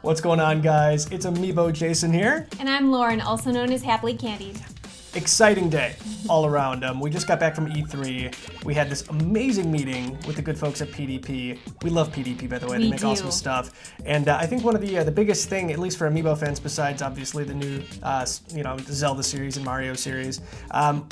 What's going on, guys? It's Amiibo Jason here. And I'm Lauren, also known as Happily Candied. Exciting day all around. We just got back from E3. We had this amazing meeting with the good folks at PDP. We love PDP, by the way. They make awesome stuff. And I think one of the biggest thing, at least for Amiibo fans, besides obviously the new, Zelda series and Mario series,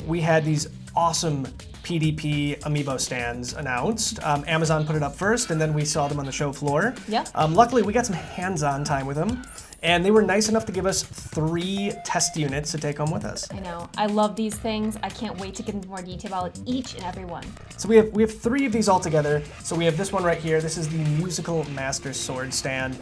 we had these awesome PDP amiibo stands announced. Amazon put it up first, and then we saw them on the show floor. Yeah. Luckily, we got some hands-on time with them. And they were nice enough to give us 3 test units to take home with us. I know. I love these things. I can't wait to get into more detail about each and every one. So we have 3 of these all together. So we have this one right here. This is the Musical Master Sword Stand.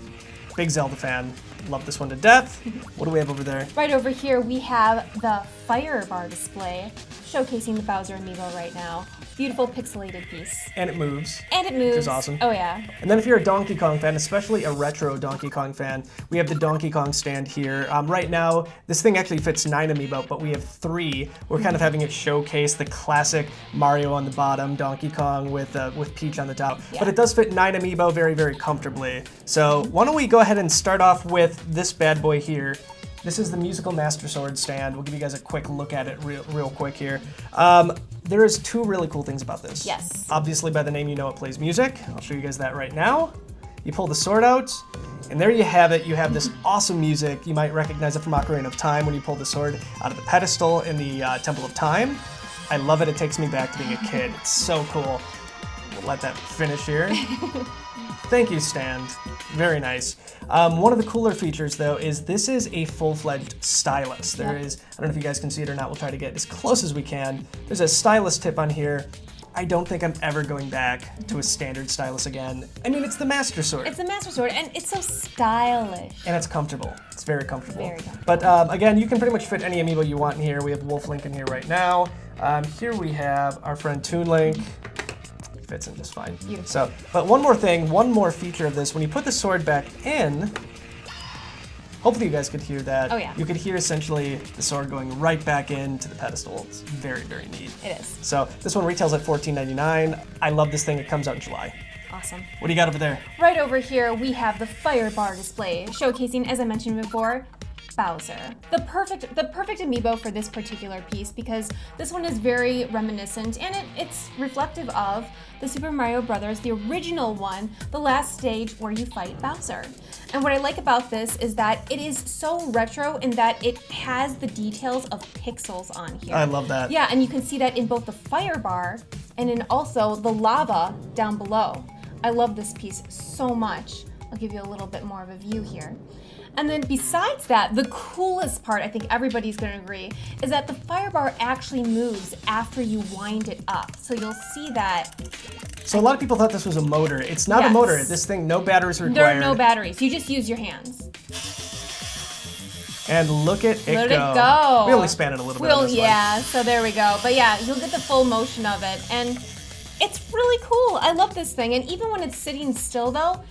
Big Zelda fan. Love this one to death. What do we have over there? Right over here we have the Fire Bar display, showcasing the Bowser amiibo right now. Beautiful pixelated piece. And it moves. And it moves. Which is awesome. Oh yeah. And then if you're a Donkey Kong fan, especially a retro Donkey Kong fan, we have the Donkey Kong stand here. Right now, this thing actually fits 9 amiibo, but we have 3. We're kind of having it showcase the classic Mario on the bottom, Donkey Kong with Peach on the top. Yeah. But it does fit 9 amiibo very, very comfortably. So why don't we go ahead and start off with this bad boy here. This is the Musical Master Sword Stand. We'll give you guys a quick look at it real quick here. There is 2 really cool things about this. Yes. Obviously, by the name, you know it plays music. I'll show you guys that right now. You pull the sword out, and there you have it. You have this awesome music. You might recognize it from Ocarina of Time when you pull the sword out of the pedestal in the Temple of Time. I love it. It takes me back to being a kid. It's so cool. We'll let that finish here. Thank you, stand. Very nice. One of the cooler features, though, is this is a full-fledged stylus. There is, I don't know if you guys can see it or not, we'll try to get as close as we can. There's a stylus tip on here. I don't think I'm ever going back to a standard stylus again. I mean, it's the Master Sword. It's the Master Sword, and it's so stylish. And it's comfortable. It's very comfortable. Very comfortable. But again, you can pretty much fit any amiibo you want in here. We have Wolf Link in here right now. Here we have our friend Toon Link. Fits in just fine. Beautiful. So, but one more thing, one more feature of this, when you put the sword back in, hopefully you guys could hear that. Oh yeah. You could hear essentially the sword going right back into the pedestal. It's very, very neat. It is. So this one retails at $14.99. I love this thing. It comes out in July. Awesome. What do you got over there? Right over here we have the Fire Bar display, showcasing, as I mentioned before, Bowser. The perfect amiibo for this particular piece, because this one is very reminiscent and it's reflective of the Super Mario Brothers, the original one, the last stage where you fight Bowser. And what I like about this is that it is so retro in that it has the details of pixels on here. I love that. Yeah, and you can see that in both the Fire Bar and in also the lava down below. I love this piece so much. I'll give you a little bit more of a view here. And then besides that, the coolest part, I think everybody's gonna agree, is that the Fire Bar actually moves after you wind it up. So you'll see that. So a lot of people thought this was a motor. It's not a motor. This thing, no batteries required. There are no batteries. You just use your hands. And look at it go. Let it go. We only span it a little bit on this one. So there we go. But yeah, you'll get the full motion of it. And it's really cool. I love this thing. And even when it's sitting still though,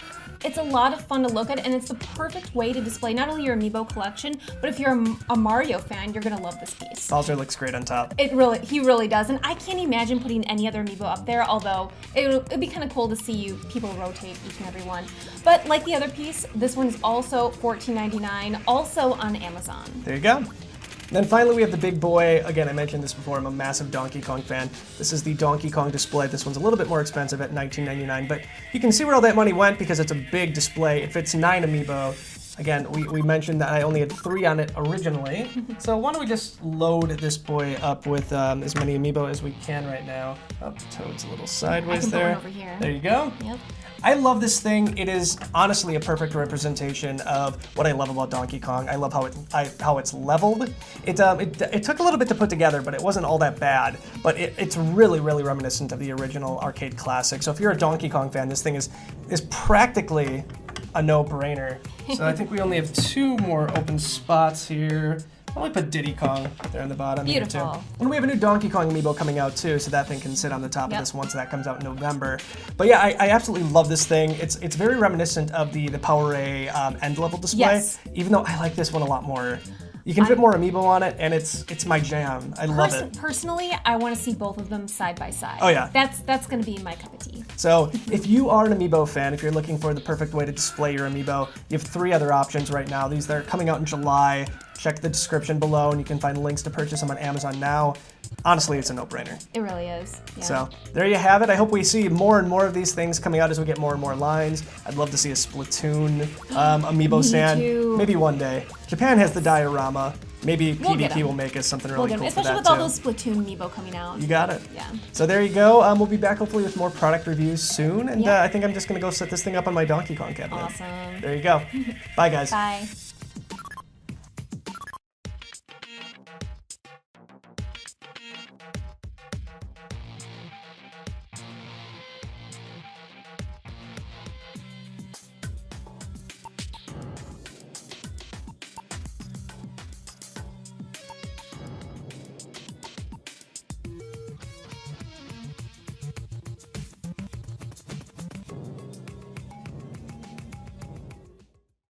it's a lot of fun to look at, and it's the perfect way to display not only your amiibo collection, but if you're a Mario fan, you're gonna love this piece. Bowser looks great on top. He really does, and I can't imagine putting any other amiibo up there, although it'd be kind of cool to see people rotate each and every one. But like the other piece, this one's also $14.99, also on Amazon. There you go. Then finally we have the big boy. Again, I mentioned this before, I'm a massive Donkey Kong fan. This is the Donkey Kong display. This one's a little bit more expensive at $19.99, but you can see where all that money went because it's a big display. It fits 9 amiibo. Again, we mentioned that I only had 3 on it originally. So why don't we just load this boy up with as many amiibo as we can right now. Oh, Toad's a little sideways there. I can put one over here. There you go. Yep. I love this thing. It is honestly a perfect representation of what I love about Donkey Kong. I love how it's leveled. It took a little bit to put together, but it wasn't all that bad. But it's really, really reminiscent of the original arcade classic. So if you're a Donkey Kong fan, this thing is practically a no-brainer. So I think we only have 2 more open spots here. I'll only put Diddy Kong there on the bottom. Beautiful. Here too. And we have a new Donkey Kong amiibo coming out too, so that thing can sit on the top of this once that comes out in November. But yeah, I absolutely love this thing. It's very reminiscent of the Power A end level display, even though I like this one a lot more. You can fit more amiibo on it, and it's my jam. I love it. Personally, I want to see both of them side by side. Oh yeah. That's gonna be my cup of tea. So if you are an amiibo fan, if you're looking for the perfect way to display your amiibo, you have 3 other options right now. These are coming out in July. Check the description below, and you can find links to purchase them on Amazon now. Honestly, it's a no-brainer. It really is. Yeah. So there you have it. I hope we see more and more of these things coming out as we get more and more lines. I'd love to see a Splatoon amiibo stand. too. Maybe one day. Japan has the diorama. Maybe We'll get PDP 'em. will make us something We'll really get 'em, cool for especially that with all too. those Splatoon amiibo coming out. You got it. Yeah. So there you go. We'll be back hopefully with more product reviews soon. And Yeah. I think I'm just going to go set this thing up on my Donkey Kong cabinet. Awesome. There you go. Bye, guys. Bye.